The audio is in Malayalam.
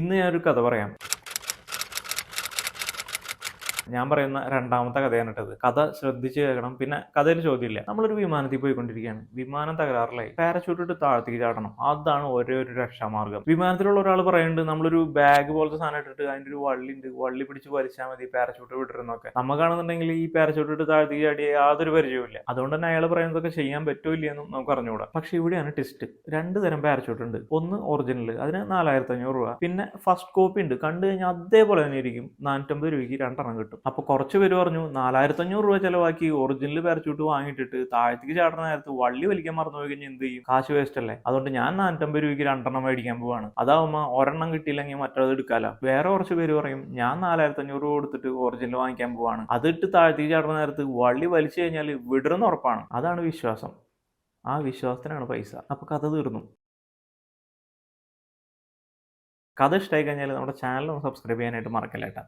ഇന്ന് ഞാനൊരു കഥ പറയാം. ഞാൻ പറയുന്ന രണ്ടാമത്തെ കഥയാണ് കേട്ടത്. കഥ ശ്രദ്ധിച്ച് കേൾക്കണം. പിന്നെ കഥയിൽ ചോദ്യമില്ല. നമ്മളൊരു വിമാനത്തിൽ പോയിക്കൊണ്ടിരിക്കുകയാണ്. വിമാനം തകരാറിലായി. പാരച്യൂട്ട് ഇട്ട് താഴത്തേക്ക് ചാടണം. അതാണ് ഒരേ ഒരു രക്ഷാമാർഗ്ഗം. വിമാനത്തിലുള്ള ഒരാൾ പറയുന്നുണ്ട്, നമ്മളൊരു ബാഗ് പോലത്തെ സാധനം ഇട്ടിട്ട് അതിൻ്റെ ഒരു വള്ളിയുണ്ട്, വള്ളി പിടിച്ച് വലിച്ചാൽ മതി പാരച്യൂട്ട് വിട്ടിരുന്നൊക്കെ. നമുക്കാണെന്നുണ്ടെങ്കിൽ ഈ പാരച്യൂട്ട് ഇട്ട് താഴത്തേക്ക് ചാടിയ യാതൊരു പരിചയവുമില്ല. അതുകൊണ്ട് തന്നെ അയാൾ പറയുന്നതൊക്കെ ചെയ്യാൻ പറ്റോ ഇല്ലയെന്നും നമുക്ക് അറിഞ്ഞുകൂടാ. പക്ഷെ ഇവിടെയാണ് ട്വിസ്റ്റ്. രണ്ട് തരം പാരച്യൂട്ട് ഉണ്ട്. ഒന്ന് ഒറിജിനൽ, അതിന് 4500 രൂപ. പിന്നെ ഫസ്റ്റ് കോപ്പി ഉണ്ട്, കണ്ടു കഴിഞ്ഞാൽ അതേപോലെ തന്നെ ഇരിക്കും. 450 രൂപയ്ക്ക് രണ്ടെണ്ണം കിട്ടും. അപ്പൊ കുറച്ച് പേര് പറഞ്ഞു 4500 രൂപ ചെലവാക്കി ഒറിജിനൽ പാരച്യൂട്ട് വാങ്ങിയിട്ടിട്ട് താഴത്തേക്ക് ചാടുന്ന നേരത്ത് വള്ളി വലിക്കാൻ മറന്നു പോയി കഴിഞ്ഞാൽ എന്ത് ചെയ്യും? കാശ് വേസ്റ്റ് അല്ലേ? അതുകൊണ്ട് ഞാൻ 450 രൂപയ്ക്ക് രണ്ടെണ്ണം മേടിക്കാൻ പോവാണ്. അതാവുമ്പോ ഒരെണ്ണം കിട്ടിയില്ലെങ്കിൽ മറ്റേത് എടുക്കാലോ. വേറെ കുറച്ച് പേര് പറയും ഞാൻ 4500 രൂപ കൊടുത്തിട്ട് ഒറിജിനൽ വാങ്ങിക്കാൻ പോവാണ്, അതിട്ട് താഴത്തേക്ക് ചാടുന്ന നേരത്ത് വള്ളി വലിച്ചു കഴിഞ്ഞാൽ വിടുന്ന ഉറപ്പാണ്. അതാണ് വിശ്വാസം. ആ വിശ്വാസത്തിനാണ് പൈസ. അപ്പൊ കഥ തീർന്നു. കഥ ഇഷ്ടമായി കഴിഞ്ഞാൽ നമ്മുടെ ചാനൽ ഒന്ന് സബ്സ്ക്രൈബ് ചെയ്യാനായിട്ട് മറക്കല്ലേട്ടാ.